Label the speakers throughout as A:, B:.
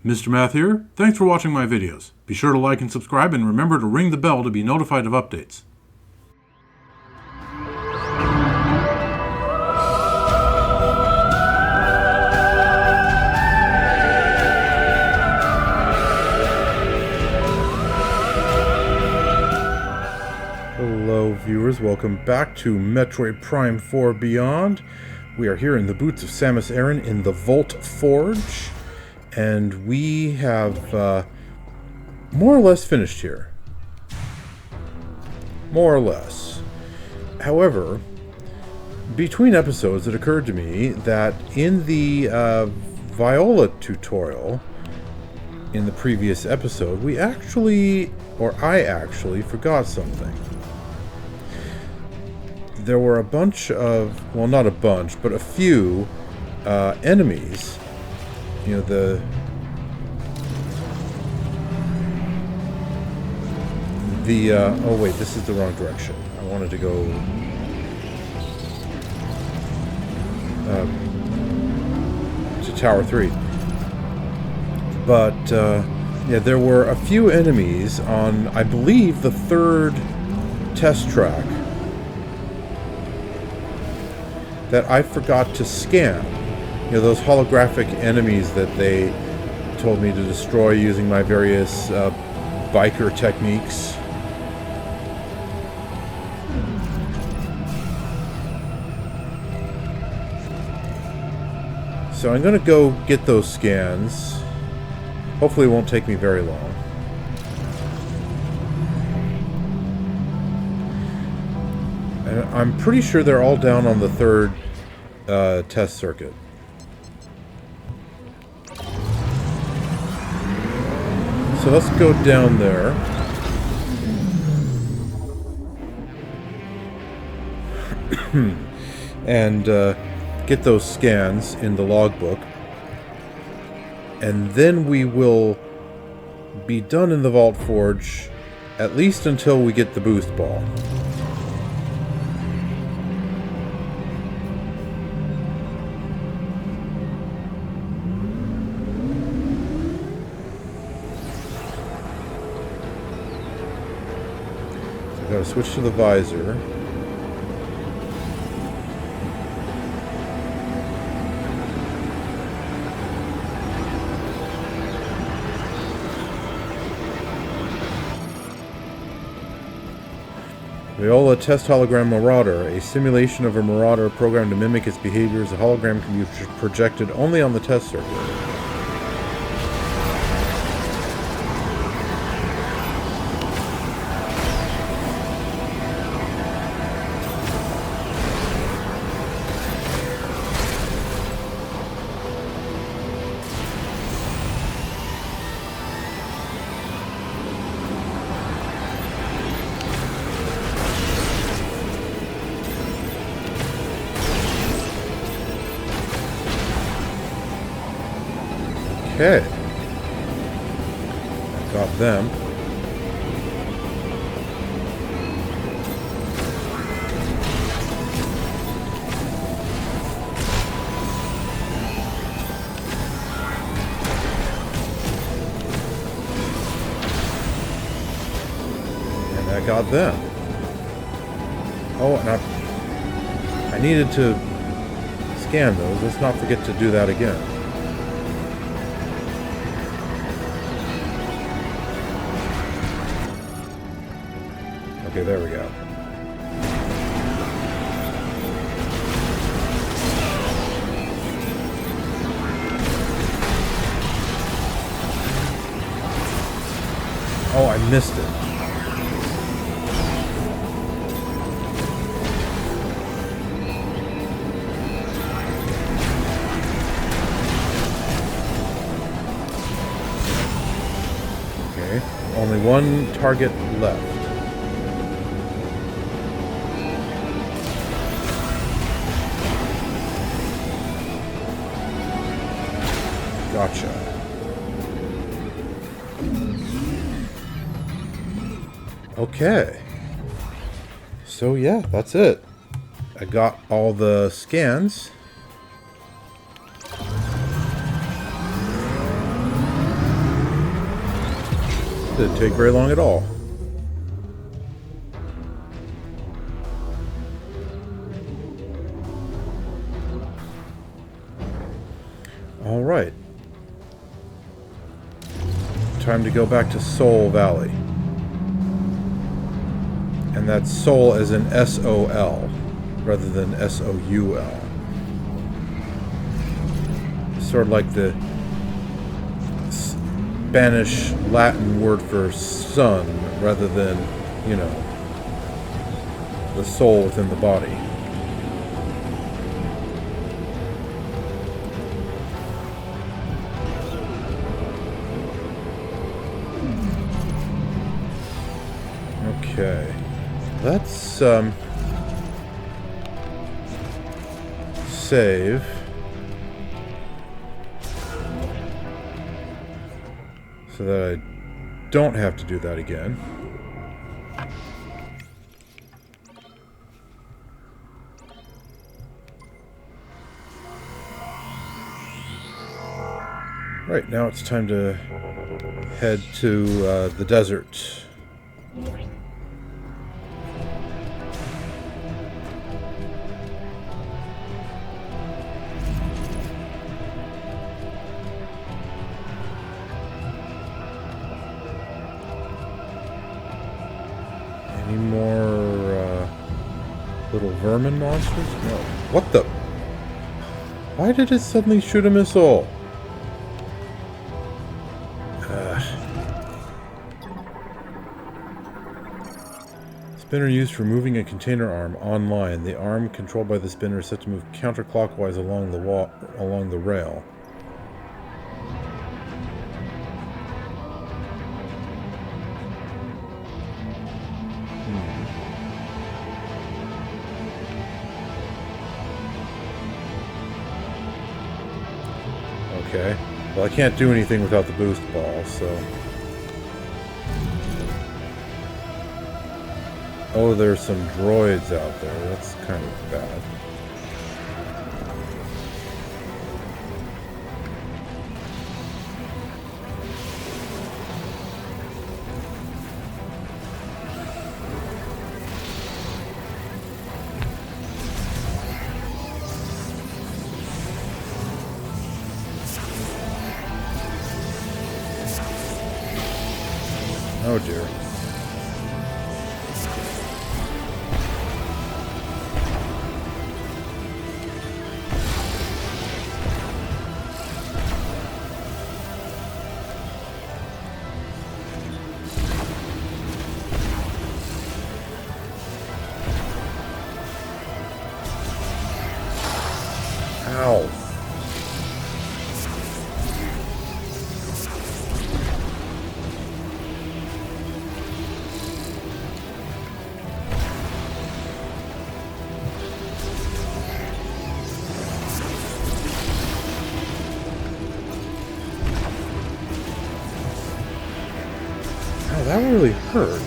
A: Mr. Math here. Thanks for watching my videos. Be sure to like and subscribe and remember to ring the bell to be notified of updates. Hello viewers, welcome back to Metroid Prime 4 Beyond. We are here in the boots of Samus Aran in the Vault Forge. And we have more or less finished here. More or less. However, between episodes it occurred to me that in the Viola tutorial in the previous episode, we actually, or I actually, forgot something. There were a bunch of, well, not a bunch, but a few enemies. You know, oh wait, this is the wrong direction. I wanted to go to Tower 3. But, yeah, there were a few enemies on, I believe, the third test track that I forgot to scan. You know, those holographic enemies that they told me to destroy using my various biker techniques. So I'm going to go get those scans. Hopefully it won't take me very long. And I'm pretty sure they're all down on the third test circuit. So let's go down there. And get those scans in the logbook. And then we will be done in the Vault Forge, at least until we get the boost ball. Gotta switch to the visor. Viola Test Hologram Marauder. A simulation of a marauder programmed to mimic its behaviors. A hologram can be projected only on the test circuit. Okay. Got them. And I got them. Oh, and I needed to scan those. Let's not forget to do that again. Okay, there we go. Oh, I missed it. Okay, only one target left. Gotcha. Okay. So yeah, that's it. I got all the scans. didn't take very long at all. All right. Time to go back to Soul Valley. And that's Soul as in S-O-L, rather than S-O-U-L. Sort of like the Spanish Latin word for sun, rather than, you know, the soul within the body. Okay. Let's save. So that I don't have to do that again. Right, now it's time to head to the desert. Any more little vermin monsters? No. What the? Why did it suddenly shoot a missile? Spinner used for moving a container arm online. The arm controlled by the spinner is set to move counterclockwise along the rail. Okay. Well, I can't do anything without the boost ball, so... Oh, there's some droids out there. That's kind of bad. Oh dear. Ow. Ow, that really hurt.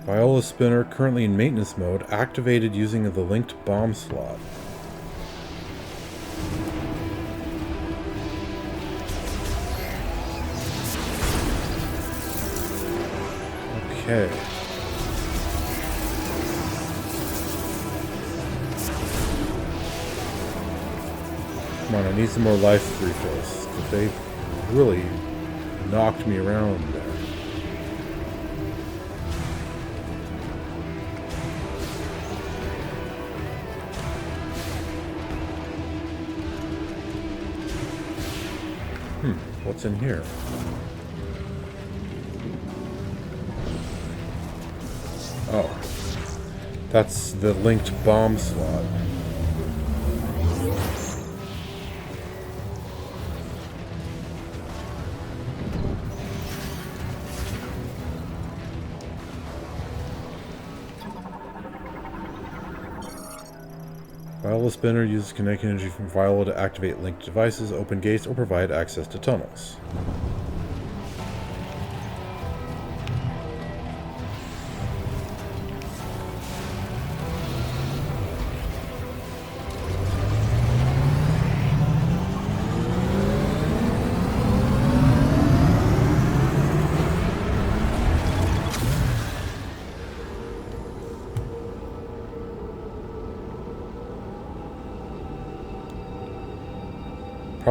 A: Viola spinner currently in maintenance mode, activated using the linked bomb slot. Okay. Come on, I need some more life refills. They really knocked me around there. What's in here? Oh. That's the linked bomb slot. Viola spinner uses kinetic energy from Viola to activate linked devices, open gates, or provide access to tunnels.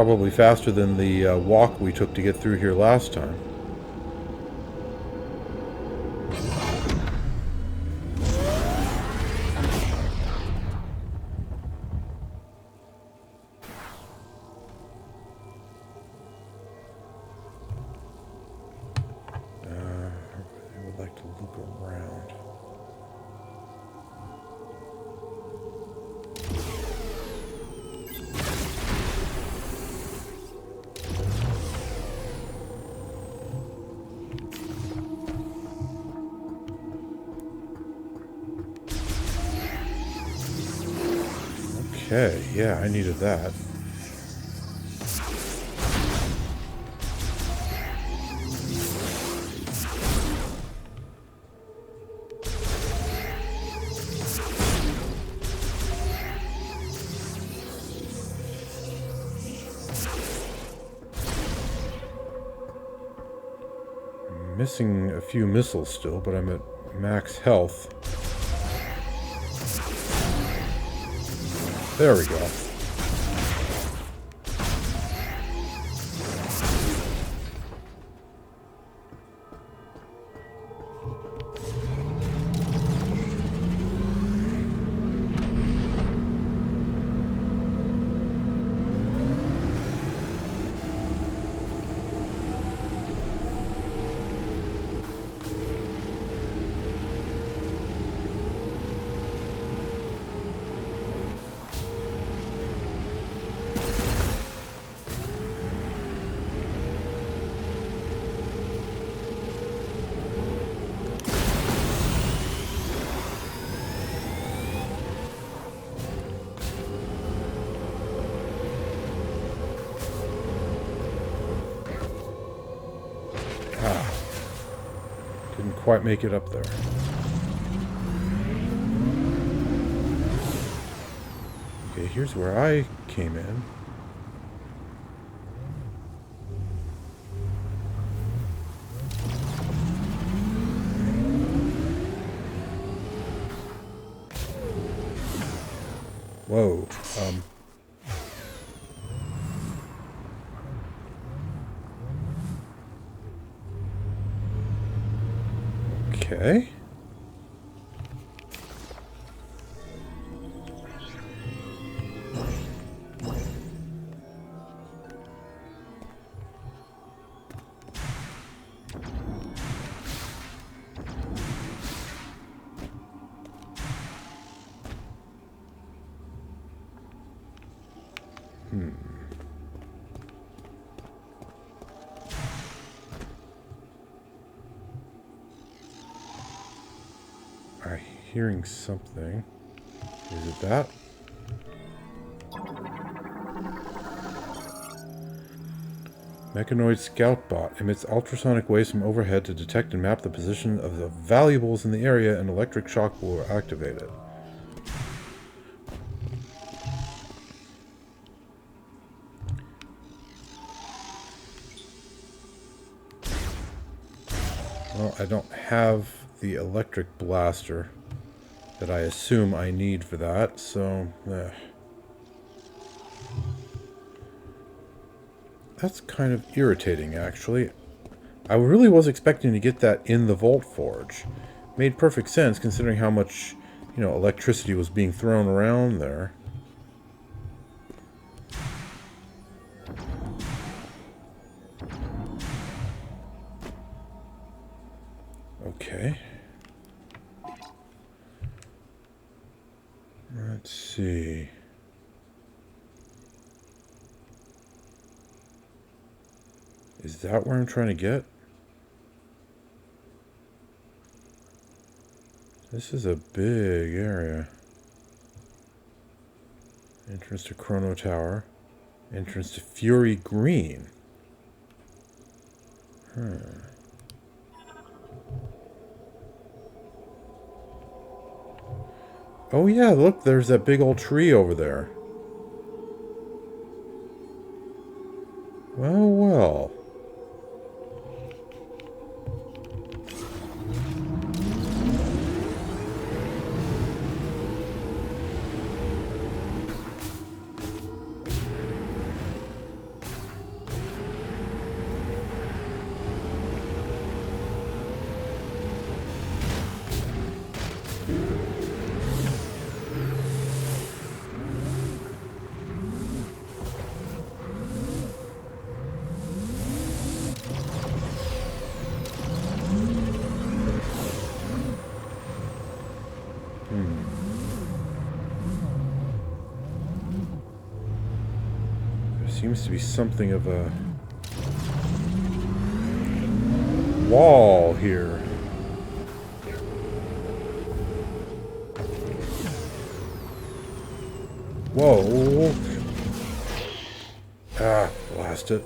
A: Probably faster than the walk we took to get through here last time. I would like to loop around. Okay, yeah, I needed that. I'm missing a few missiles still, but I'm at max health. There we go. Didn't quite make it up there. Okay, here's where I came in. Whoa, okay. I'm hearing something. Is it that? Mechanoid scout bot emits ultrasonic waves from overhead to detect and map the position of the valuables in the area, and electric shock will activate it. Well, I don't have the electric blaster that I assume I need for that, so that's kind of irritating, actually. I really was expecting to get that in the Vault Forge. Made perfect sense considering how much, electricity was being thrown around there. Okay. Let's see. Is that where I'm trying to get? This is a big area. Entrance to Chrono Tower. Entrance to Fury Green. Oh yeah, look, there's that big old tree over there. Well, well. seems to be something of a wall here. Whoa. Ah, blast it.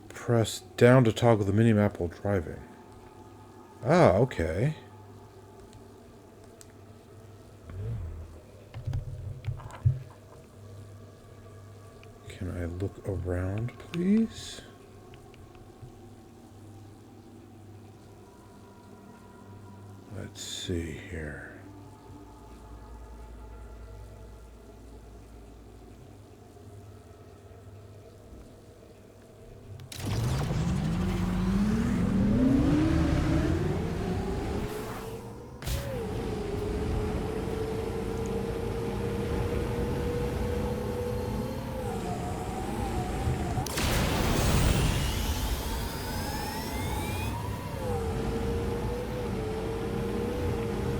A: Press down to toggle the minimap while driving. Ah, okay. Can I look around, please? Let's see here.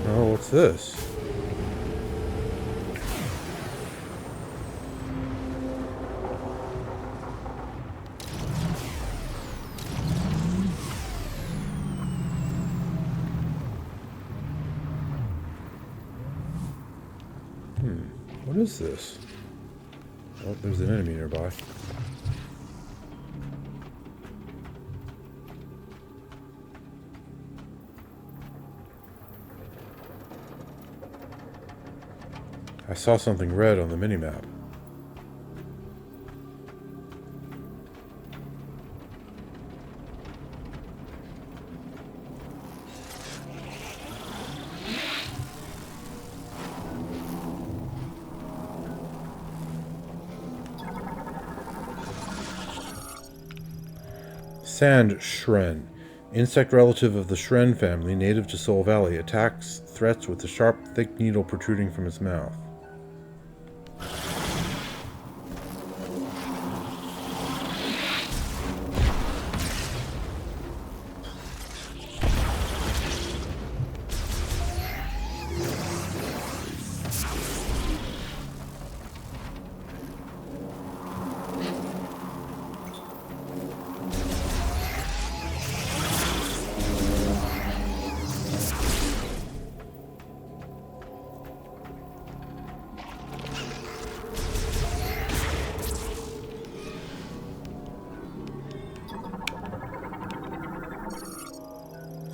A: Oh, what's this? What is this? Oh, there's an enemy nearby. I saw something red on the minimap. Sand Shren. Insect relative of the Shren family, native to Soul Valley, attacks threats with a sharp, thick needle protruding from its mouth.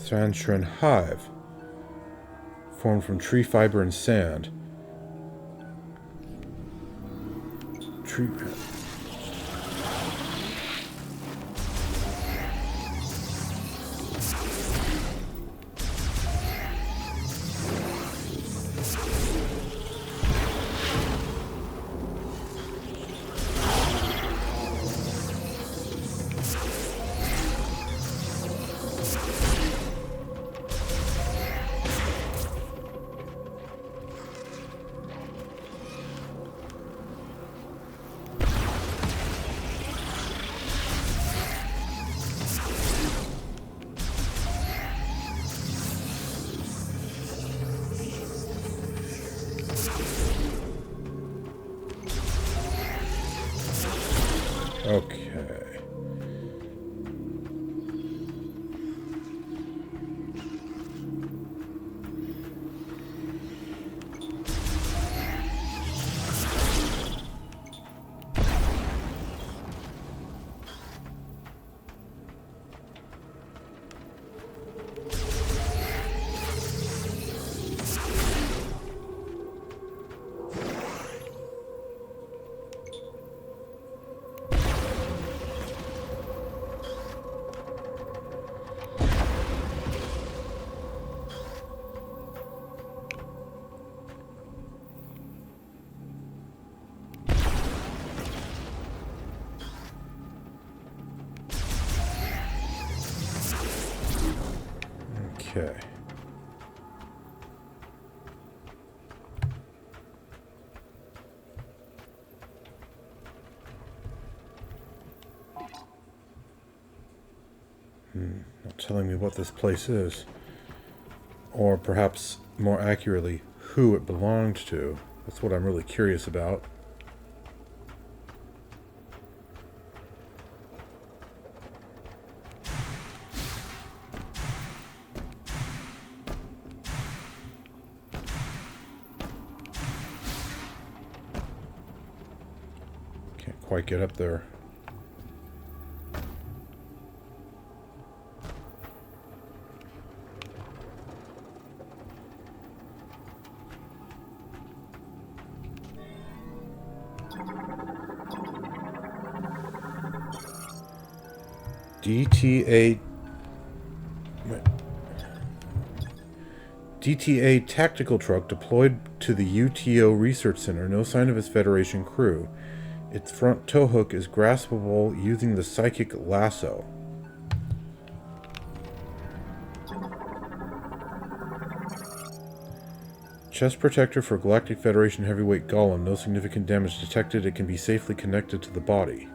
A: Sand Shren Hive, formed from tree fiber and sand. Tree. Okay. Not telling me what this place is. Or perhaps, more accurately, who it belonged to. That's what I'm really curious about. Can't quite get up there. DTA tactical truck deployed to the UTO Research Center. No sign of its Federation crew. Its front tow hook is graspable using the psychic lasso. Chest protector for Galactic Federation heavyweight golem. No significant damage detected. It can be safely connected to the body.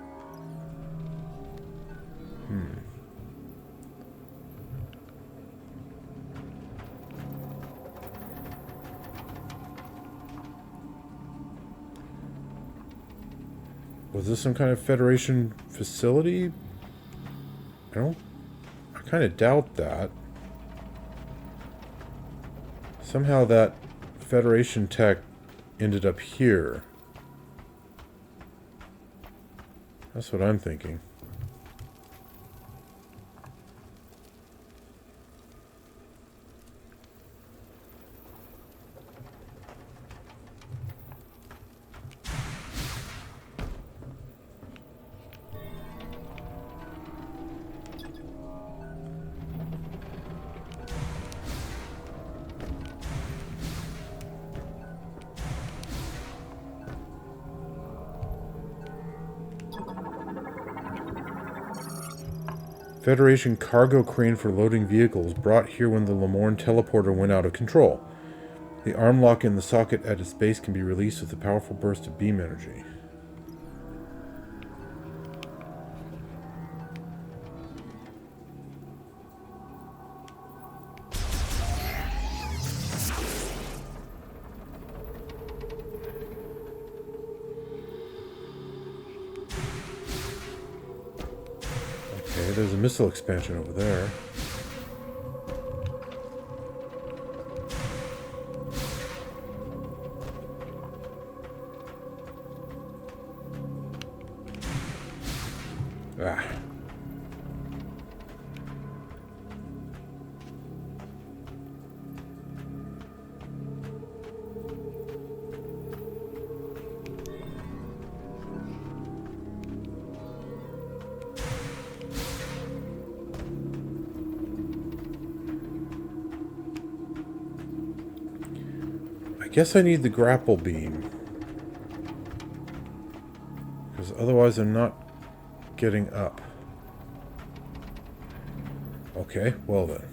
A: Was this some kind of Federation facility? I kind of doubt that. Somehow that Federation tech ended up here. That's what I'm thinking. Federation cargo crane for loading vehicles brought here when the Lamorn teleporter went out of control. The arm lock in the socket at its base can be released with a powerful burst of beam energy. There's a missile expansion over there. Ah. Guess I need the grapple beam. Because otherwise I'm not getting up. Okay, well then.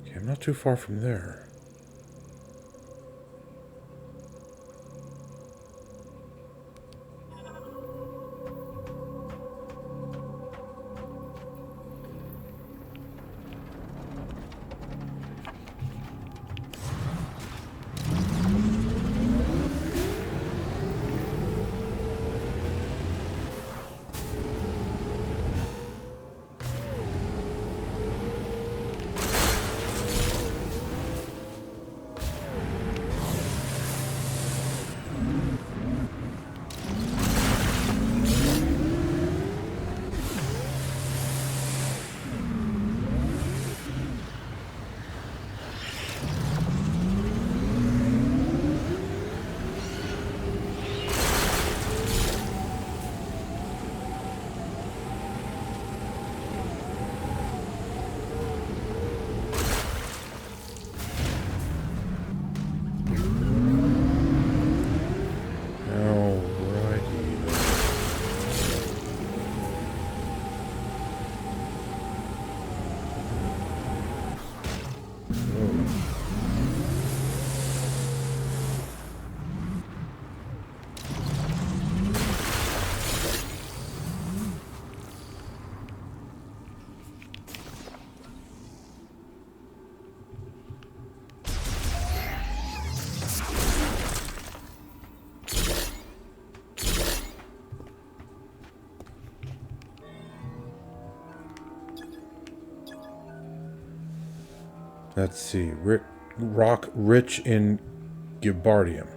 A: Okay, I'm not too far from there. Let's see. Rock rich in Gibardium.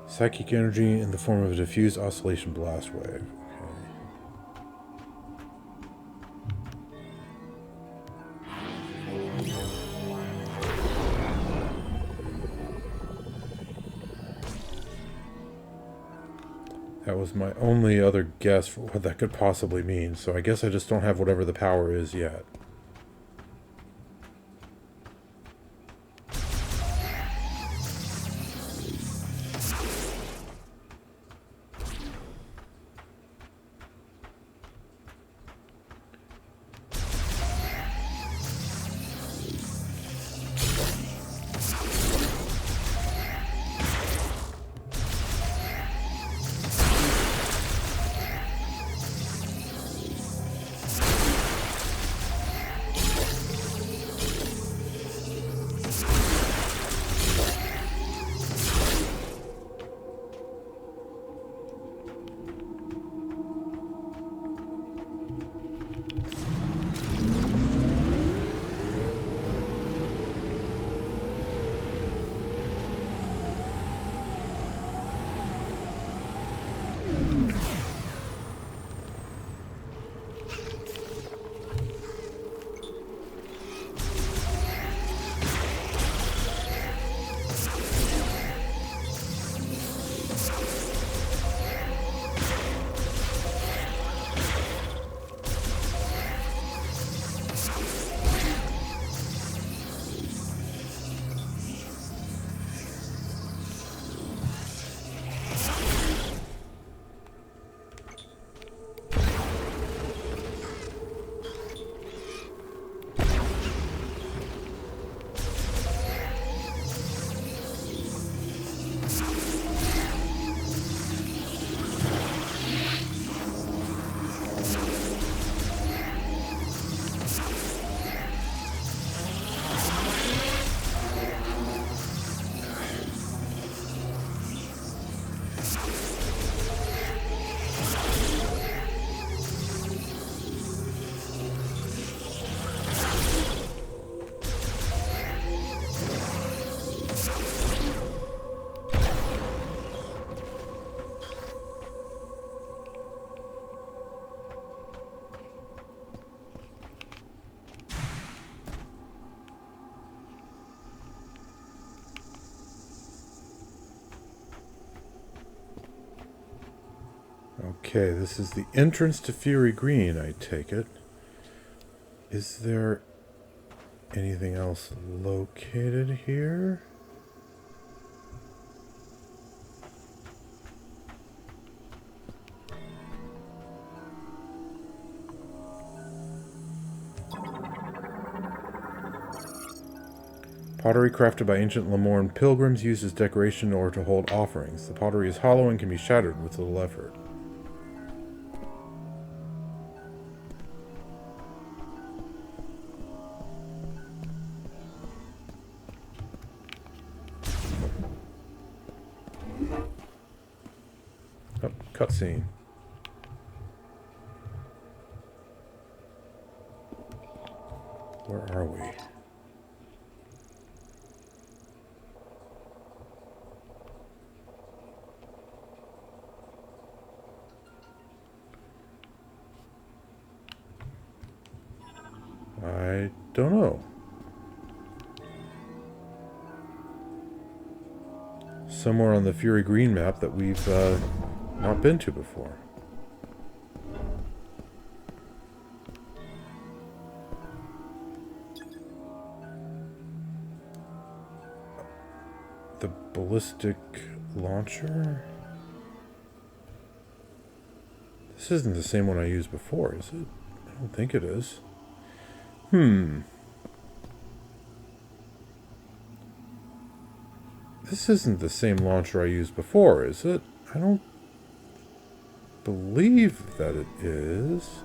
A: Psychic energy in the form of a diffused oscillation blast wave. Okay. That was my only other guess for what that could possibly mean, so I guess I just don't have whatever the power is yet. Okay, this is the entrance to Fury Green, I take it. Is there anything else located here? Pottery crafted by ancient Lamorn pilgrims used as decoration in order to hold offerings. The pottery is hollow and can be shattered with little effort. Oh, cutscene. Where are we? I don't know. Somewhere on the Fury Green map that we've not been to before. The ballistic launcher? This isn't the same one I used before, is it? I don't think it is. This isn't the same launcher I used before, is it? I don't believe that it is.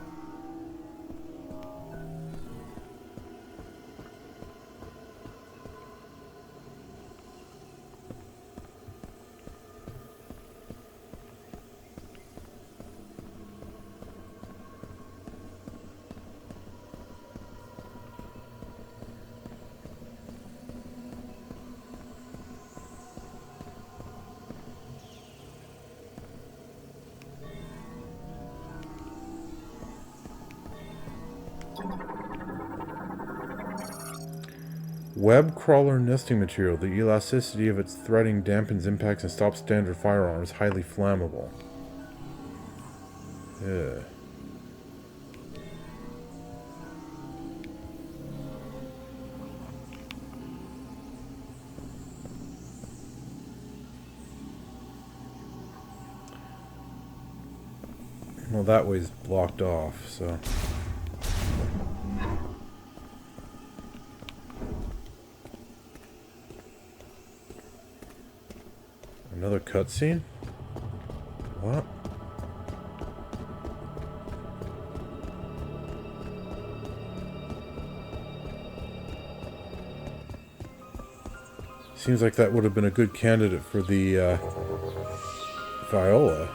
A: Web crawler nesting material. The elasticity of its threading dampens impacts and stops standard firearms. Highly flammable. Yeah. Well, that way's blocked off, so... Another cutscene? What? Seems like that would have been a good candidate for the, Viola.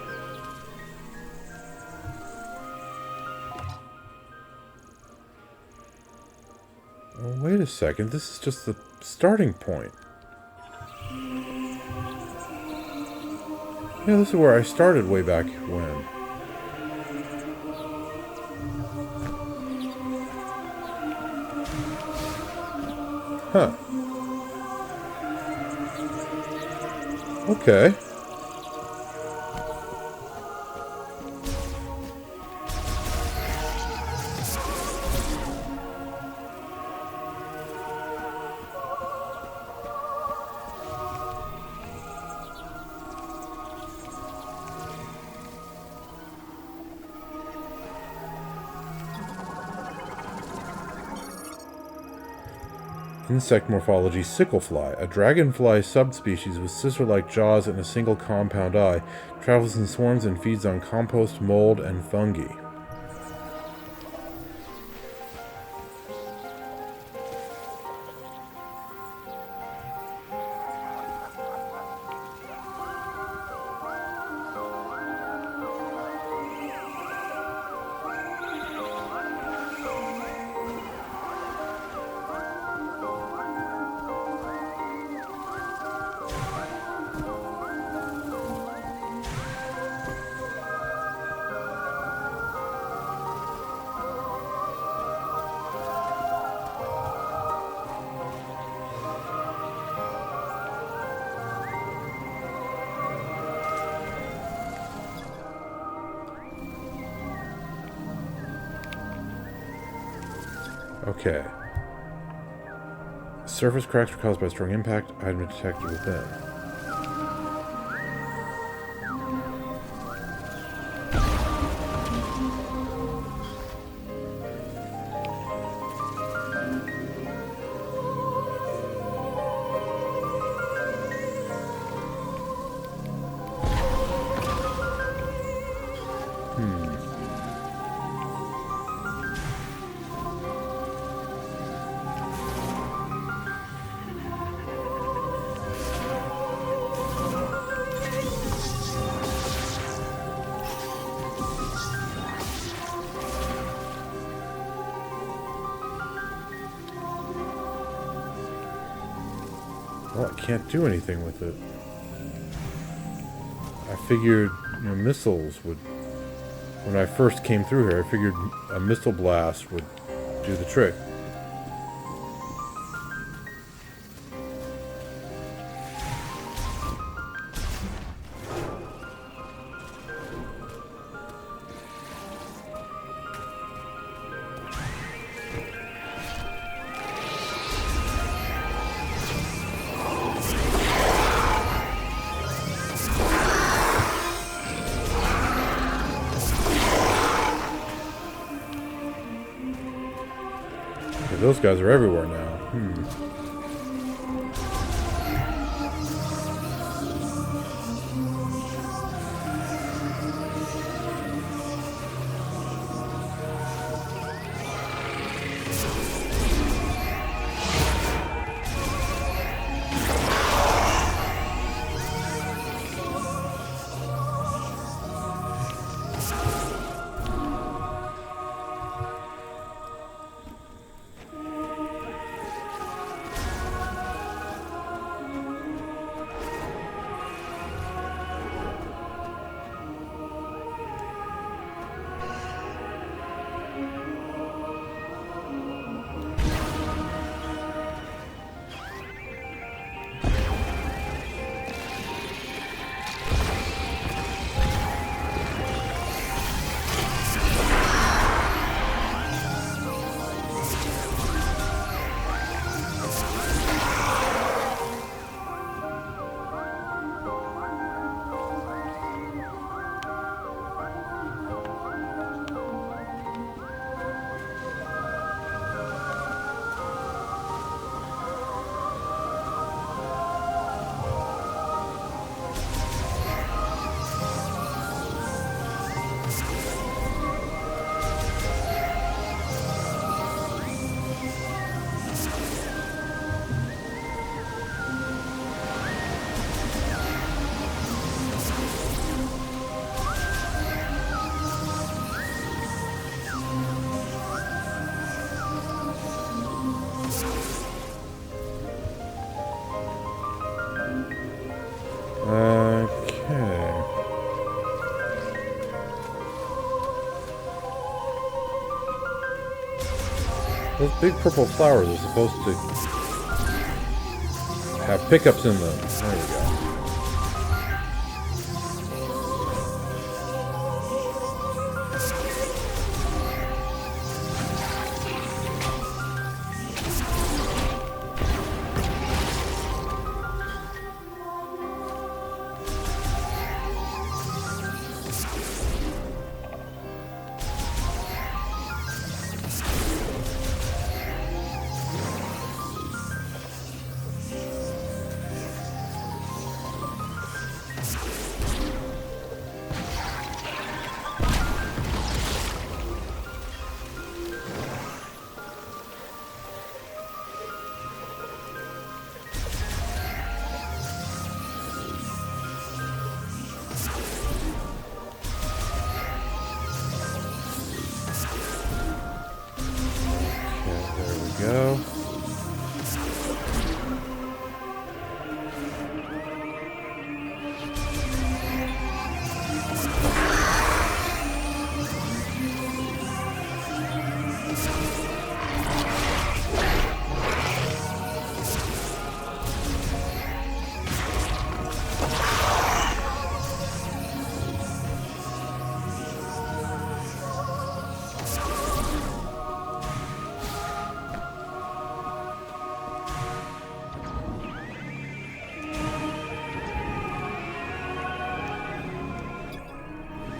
A: Oh, wait a second. This is just the starting point. Yeah, this is where I started way back when. Huh. Okay. Insect morphology: sicklefly, a dragonfly subspecies with scissor-like jaws and a single compound eye, travels in swarms and feeds on compost, mold, and fungi. Okay. Surface cracks were caused by strong impact. Item detected within. Well, I can't do anything with it. I figured, missiles would... When I first came through here, I figured a missile blast would do the trick. Those guys are everywhere now. Those big purple flowers are supposed to have pickups in them. There we go. Go.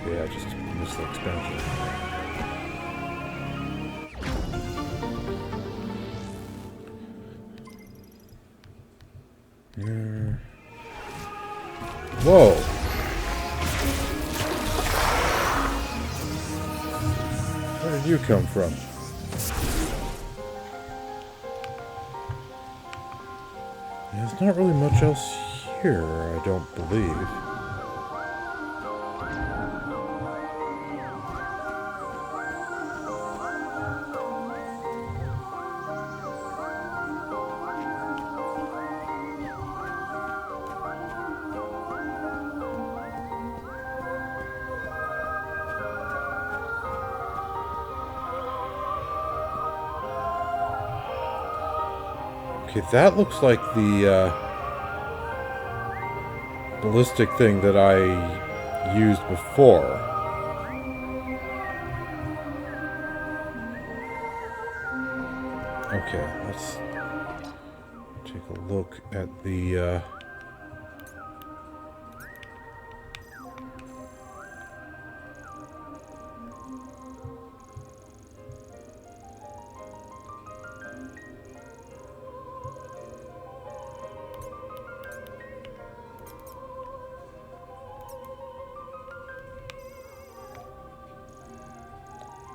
A: Yeah, just missed the expansion. Whoa! Where did you come from? Yeah, there's not really much else here, I don't believe. Okay, that looks like the ballistic thing that I used before. Okay, let's take a look at the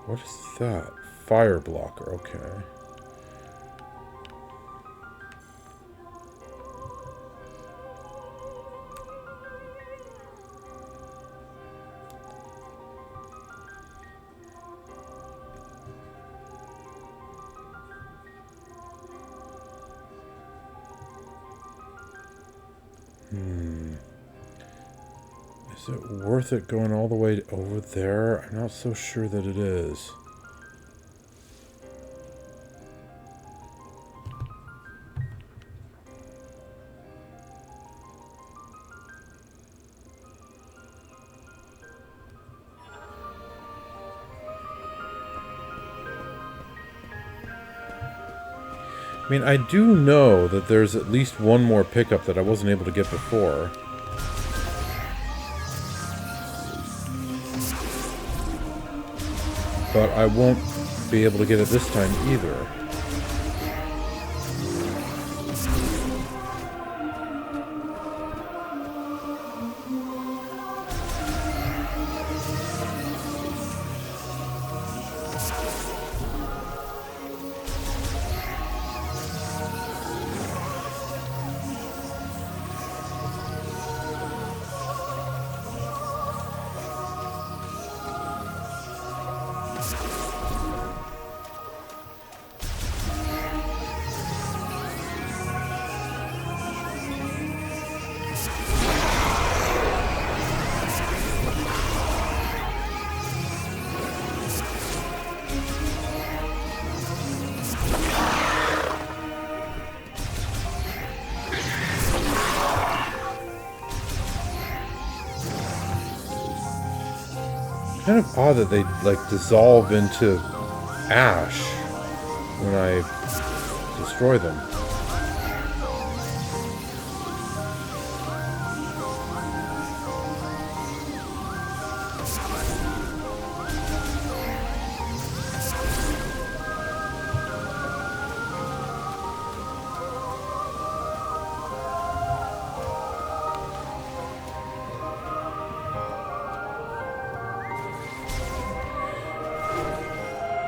A: what is that? Fire blocker, okay. Is it worth it going all the way over there? I'm not so sure that it is. I mean, I do know that there's at least one more pickup that I wasn't able to get before. But I won't be able to get it this time either. Kind of odd that they like dissolve into ash when I destroy them.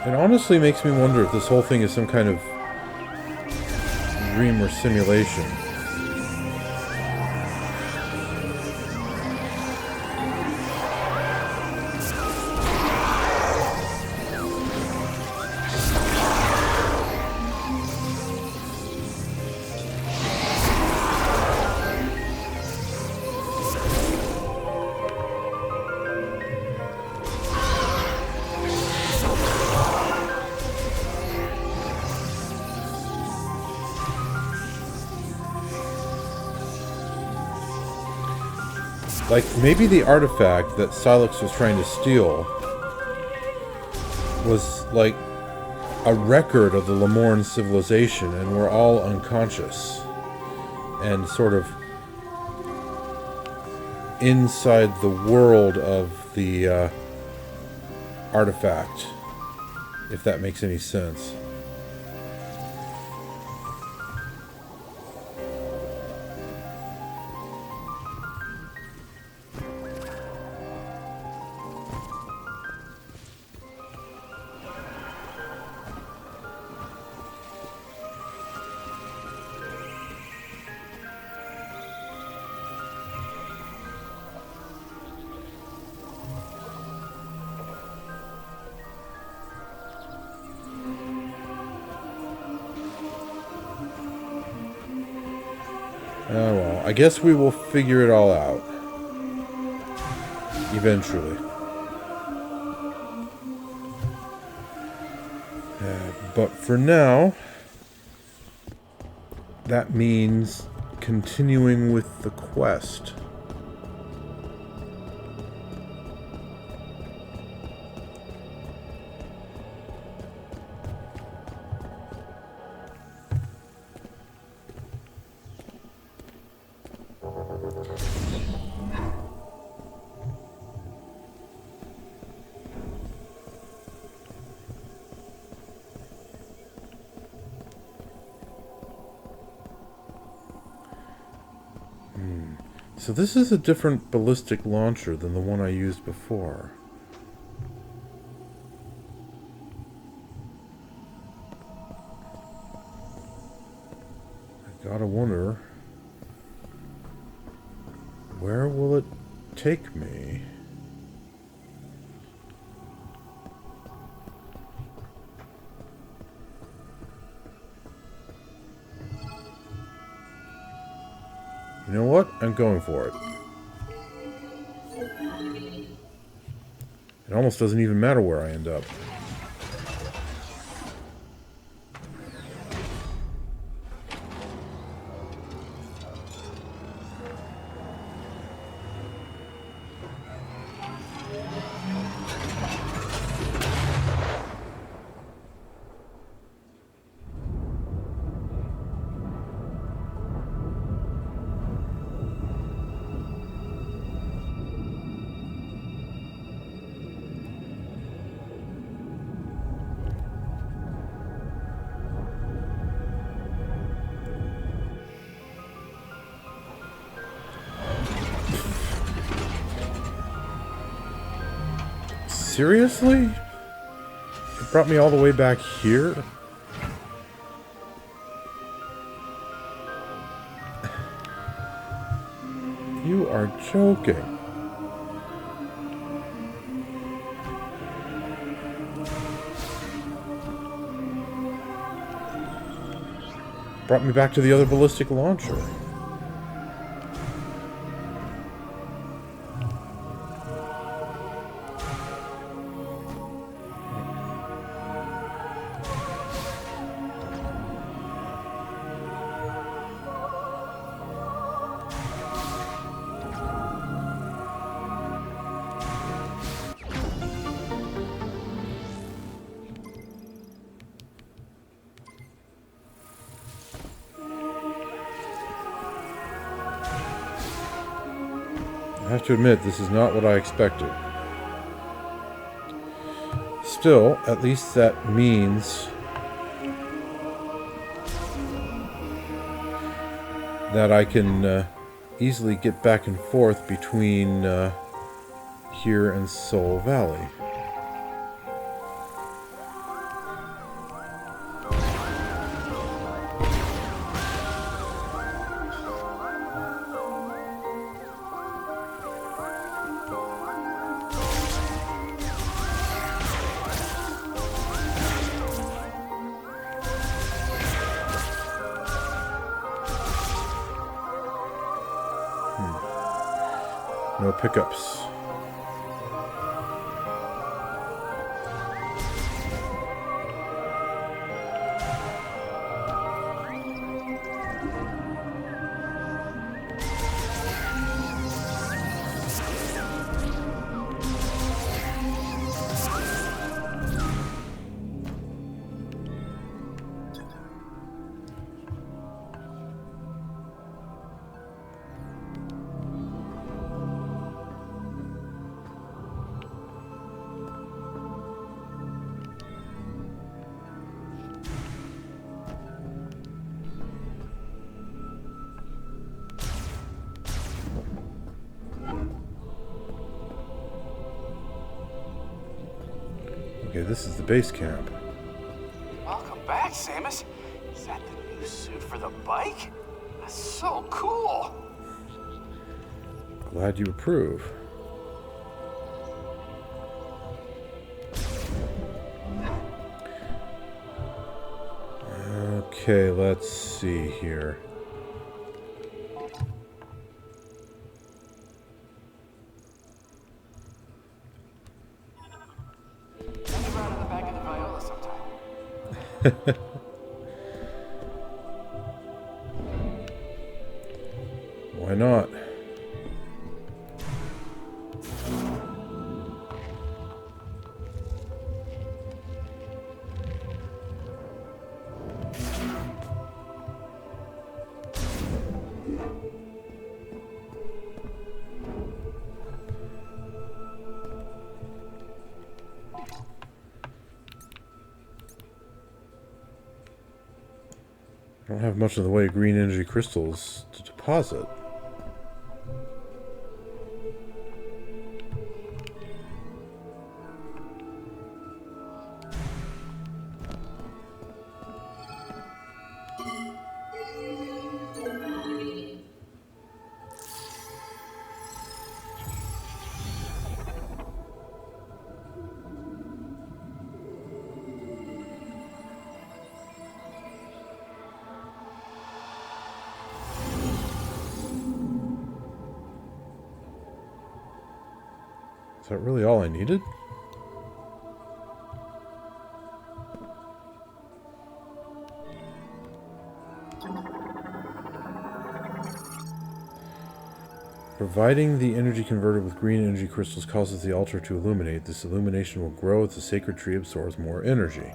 A: It honestly makes me wonder if this whole thing is some kind of dream or simulation. Like, maybe the artifact that Silex was trying to steal was, like, a record of the Lamorn civilization, and we're all unconscious. And sort of inside the world of the artifact, if that makes any sense. Oh well, I guess we will figure it all out. Eventually. But for now, that means continuing with the quest. So this is a different ballistic launcher than the one I used before. I gotta wonder, where will it take me? You know what? I'm going for it. It almost doesn't even matter where I end up. Seriously? It brought me all the way back here? You are joking. Brought me back to the other ballistic launcher. I have to admit, this is not what I expected. Still, at least that means that I can easily get back and forth between here and Soul Valley. No pickups. Okay, this is the base camp.
B: Welcome back, Samus. Is that the new suit for the bike? That's so cool.
A: Glad you approve. Okay, let's see here. Why not? I don't have much in the way of green energy crystals to deposit. Is that really all I needed? Providing the energy converted with green energy crystals causes the altar to illuminate. This illumination will grow as the sacred tree absorbs more energy.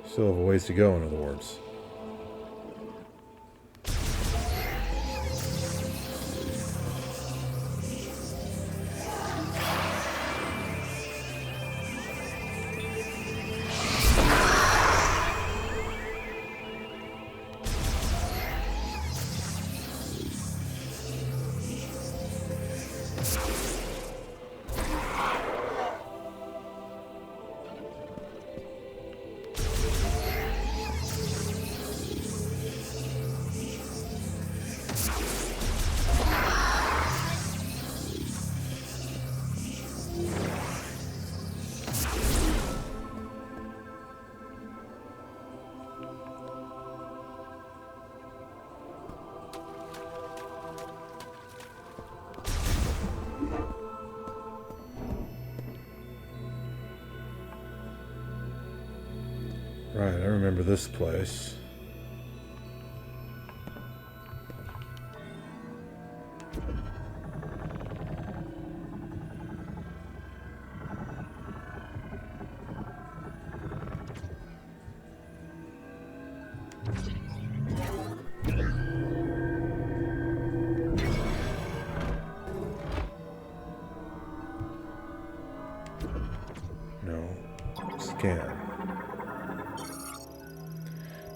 A: Still have a ways to go, in other words. Right, I remember this place. No. Scan.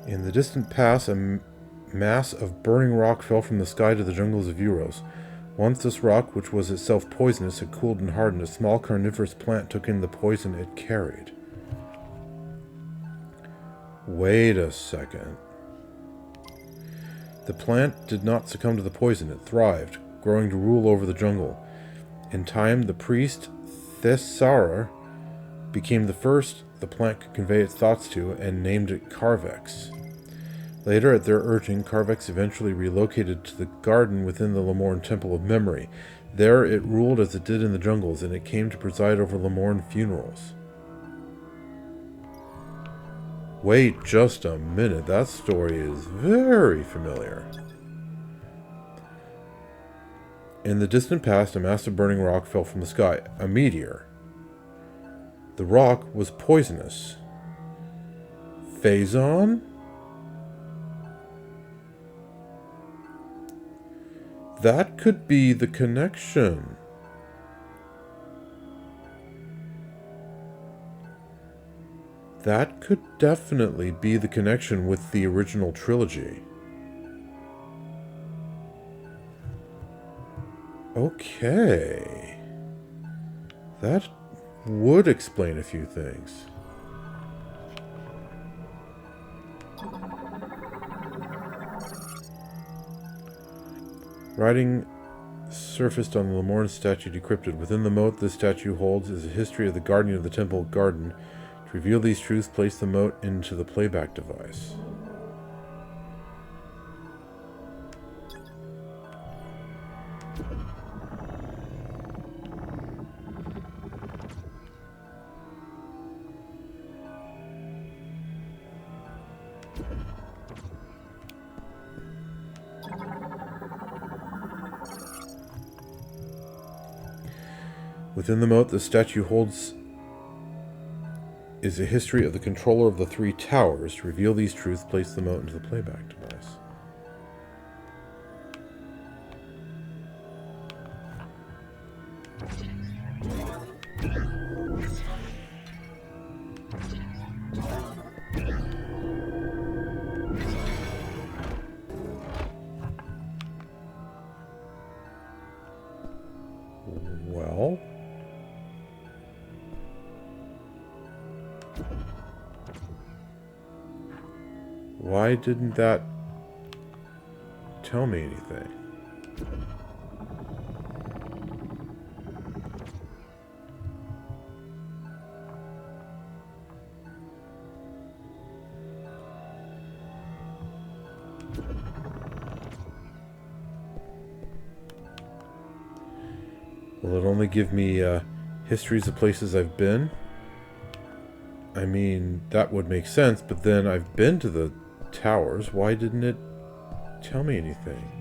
A: In the distant past, a mass of burning rock fell from the sky to the jungles of Euros. Once this rock, which was itself poisonous, had cooled and hardened. A small carnivorous plant took in the poison it carried. Wait a second. The plant did not succumb to the poison. It thrived, growing to rule over the jungle. In time, the priest Thesaurer became the first the plant could convey its thoughts to and named it Carvex. Later, at their urging, Carvex eventually relocated to the garden within the Lamorn Temple of Memory. There it ruled as it did in the jungles, and it came to preside over Lamorn funerals. Wait just a minute, that story is very familiar. In the distant past, a massive burning rock fell from the sky, a meteor. The rock was poisonous. Phazon? That could be the connection. That could definitely be the connection with the original trilogy. Okay. That would explain a few things. Writing surfaced on the Lamorn statue decrypted. Within the moat this statue holds is a history of the guardian of the temple garden. To reveal these truths, place the moat into the playback device. Within the moat the statue holds is a history of the controller of the three towers. To reveal these truths, place the moat into the playback device. Well... why didn't that tell me anything? Will it only give me histories of places I've been? I mean, that would make sense, but then I've been to the towers. Why didn't it tell me anything?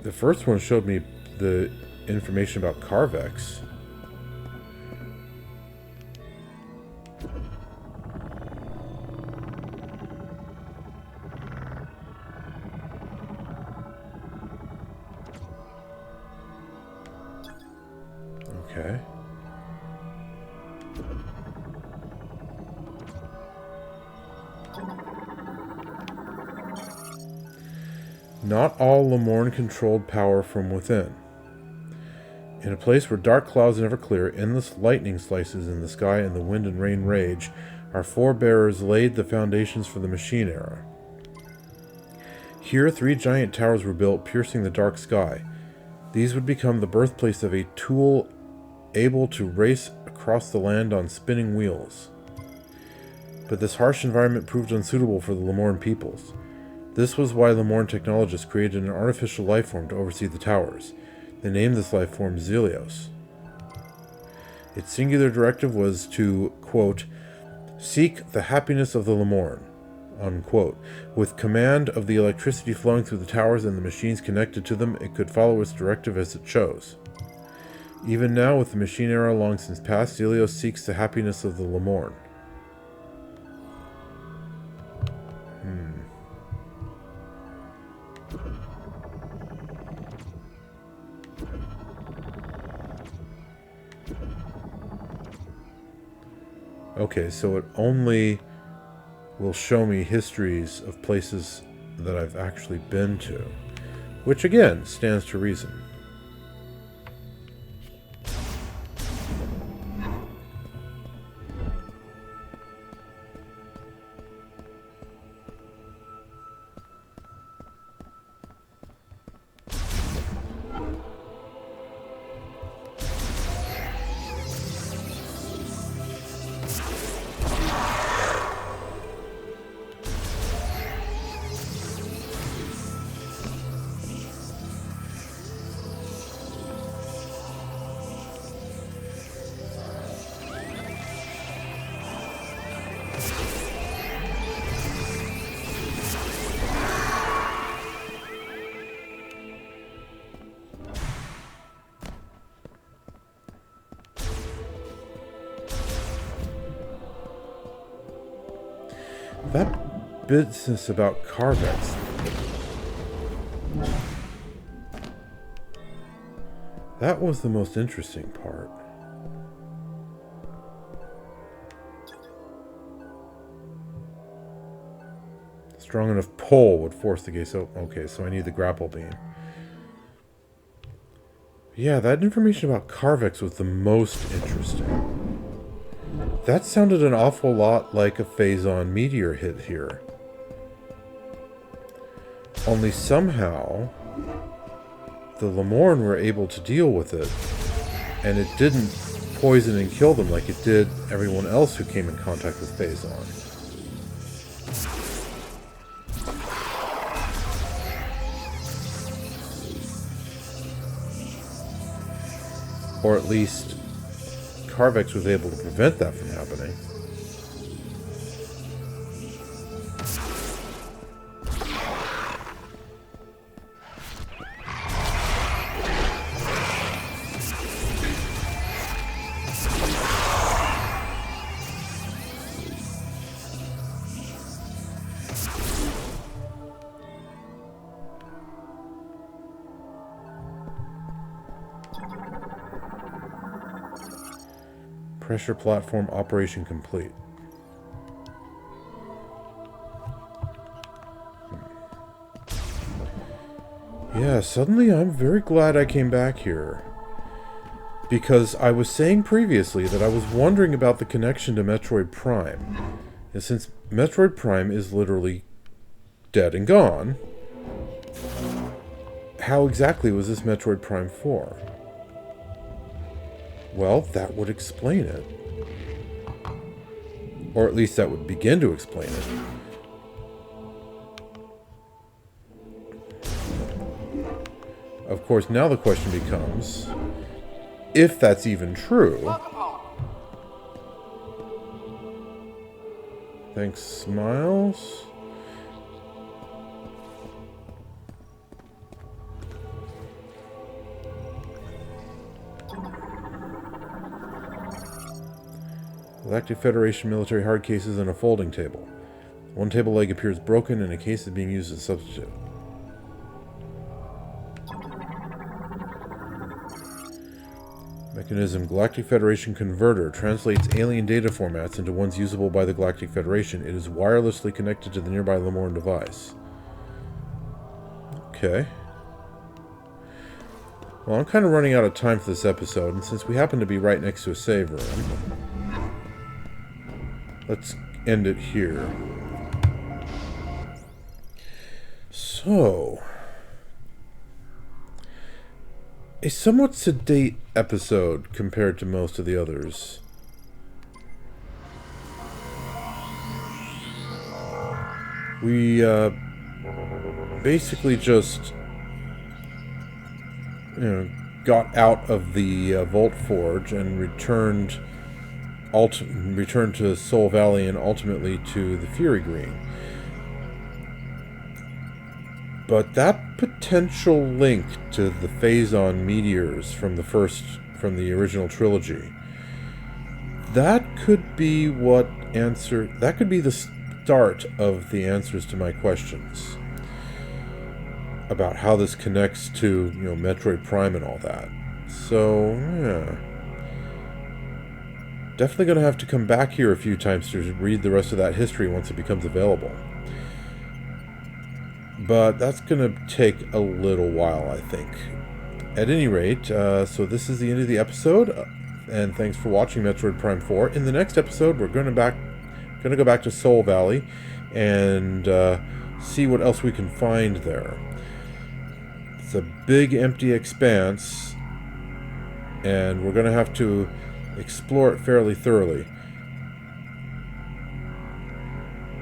A: The first one showed me the information about Carvex. Okay. Not all Lamorn controlled power from within. In a place where dark clouds never clear, endless lightning slices in the sky, and the wind and rain rage, our forebears laid the foundations for the machine era. Here, 3 giant towers were built, piercing the dark sky. These would become the birthplace of a tool able to race across the land on spinning wheels. But this harsh environment proved unsuitable for the Lamorn peoples. This was why Lamorn technologists created an artificial life form to oversee the towers. They named this life form Zelios. Its singular directive was to, quote, seek the happiness of the Lamorn, unquote. With command of the electricity flowing through the towers and the machines connected to them, it could follow its directive as it chose. Even now, with the machine era long since past, Helios seeks the happiness of the Lamorn. Okay, so it only will show me histories of places that I've actually been to, which again stands to reason. That business about Carvex. That was the most interesting part. Strong enough pull would force the gates open. Okay, so I need the grapple beam. Yeah, that information about Carvex was the most interesting. That sounded an awful lot like a Phazon meteor hit here. Only somehow, the Lamorn were able to deal with it, and it didn't poison and kill them like it did everyone else who came in contact with Phazon. Or at least Carvex was able to prevent that from happening. Pressure platform operation complete. Yeah, suddenly I'm very glad I came back here. Because I was saying previously that I was wondering about the connection to Metroid Prime. And since Metroid Prime is literally dead and gone, how exactly was this Metroid Prime for? Well, that would explain it. Or at least that would begin to explain it. Of course, now the question becomes, if that's even true... Thanks, Myles. Galactic Federation military hard cases and a folding table. One table leg appears broken and a case is being used as a substitute. Mechanism: Galactic Federation converter translates alien data formats into ones usable by the Galactic Federation. It is wirelessly connected to the nearby Lamorn device. Okay. Well, I'm kind of running out of time for this episode, and since we happen to be right next to a save room, let's end it here. So, a somewhat sedate episode compared to most of the others. We basically just, got out of the Vault Forge and returned to Soul Valley and ultimately to the Fury Green. But that potential link to the Phazon meteors from the first from the original trilogy. That could be that could be the start of the answers to my questions about how this connects to, Metroid Prime and all that. So, yeah. Definitely going to have to come back here a few times to read the rest of that history once it becomes available. But that's going to take a little while, I think. At any rate, so this is the end of the episode, and thanks for watching Metroid Prime 4. In the next episode, we're going to go back to Soul Valley and see what else we can find there. It's a big empty expanse, and we're going to have to explore it fairly thoroughly.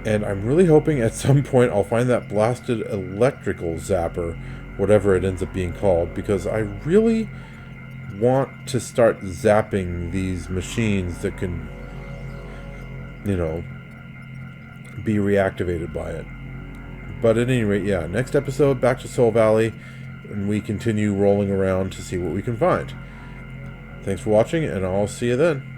A: And I'm really hoping at some point I'll find that blasted electrical zapper, whatever it ends up being called, because I really want to start zapping these machines that can, be reactivated by it. But at any rate, yeah, next episode, back to Soul Valley, and we continue rolling around to see what we can find. Thanks for watching, and I'll see you then.